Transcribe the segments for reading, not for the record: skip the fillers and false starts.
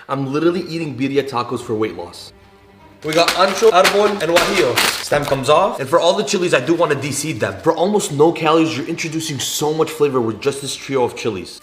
I'm literally eating birria tacos for weight loss. We got ancho, arbol, and guajillo. Stem comes off. And for all the chilies, I do want to de-seed them. For almost no calories, you're introducing so much flavor with just this trio of chilies.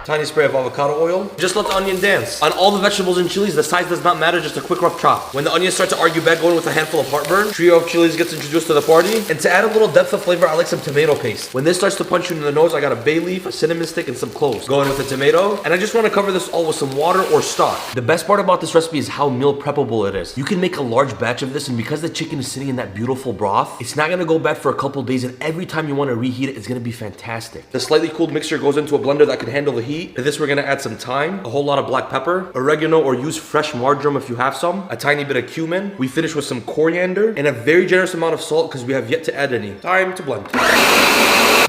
Tiny spray of avocado oil. Just let the onion dance. On all the vegetables and chilies, the size does not matter, just a quick rough chop. When the onions start to argue back, going with a handful of heartburn, trio of chilies gets introduced to the party. And to add a little depth of flavor, I like some tomato paste. When this starts to punch you in the nose, I got a bay leaf, a cinnamon stick, and some cloves. Going with the tomato. And I just want to cover this all with some water or stock. The best part about this recipe is how meal preppable it is. You can make a large batch of this, and because the chicken is sitting in that beautiful broth, it's not going to go bad for a couple days, and every time you want to reheat it, it's going to be fantastic. The slightly cooled mixture goes into a blender that can handle the heat. For this, we're going to add some thyme, a whole lot of black pepper, oregano, or use fresh marjoram if you have some, a tiny bit of cumin. We finish with some coriander and a very generous amount of salt because we have yet to add any. Time to blend.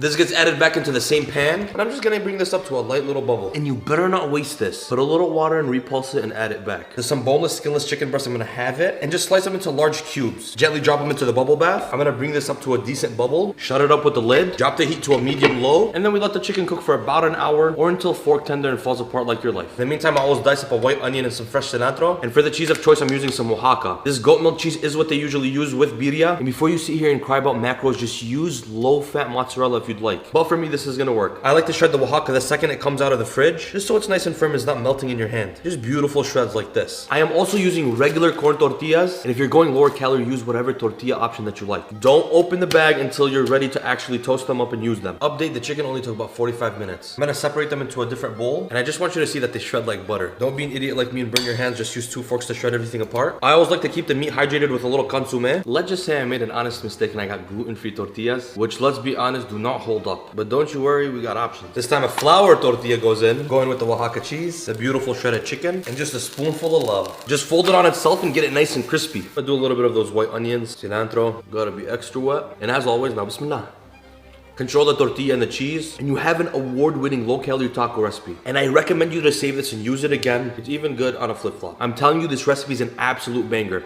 This gets added back into the same pan, and I'm just gonna bring this up to a light little bubble. And you better not waste this. Put a little water and repulse it and add it back. There's some boneless, skinless chicken breasts. I'm gonna have it and just slice them into large cubes. Gently drop them into the bubble bath. I'm gonna bring this up to a decent bubble, shut it up with the lid, drop the heat to a medium low, and then we let the chicken cook for about an hour or until fork tender and falls apart like your life. In the meantime, I always dice up a white onion and some fresh cilantro. And for the cheese of choice, I'm using some Oaxaca. This goat milk cheese is what they usually use with birria. And before you sit here and cry about macros, just use low-fat mozzarella if you'd like. But for me, this is gonna work. I like to shred the Oaxaca the second it comes out of the fridge, just so it's nice and firm and it's not melting in your hand. Just beautiful shreds like this. I am also using regular corn tortillas, and if you're going lower calorie, use whatever tortilla option that you like. Don't open the bag until you're ready to actually toast them up and use them. Update, the chicken only took about 45 minutes. I'm gonna separate them into a different bowl, and I just want you to see that they shred like butter. Don't be an idiot like me and burn your hands, just use 2 forks to shred everything apart. I always like to keep the meat hydrated with a little consommé. Let's just say I made an honest mistake and I got gluten-free tortillas, which, let's be honest, do not hold up. But don't you worry, we got options. This time a flour tortilla goes in, going with the Oaxaca cheese, the beautiful shredded chicken, and just a spoonful of love. Just fold it on itself and get it nice and crispy. I'll do a little bit of those white onions, cilantro, gotta be extra wet. And as always, now bismillah. Control the tortilla and the cheese, and you have an award-winning low-calorie taco recipe. And I recommend you to save this and use it again. It's even good on a flip-flop. I'm telling you, this recipe is an absolute banger.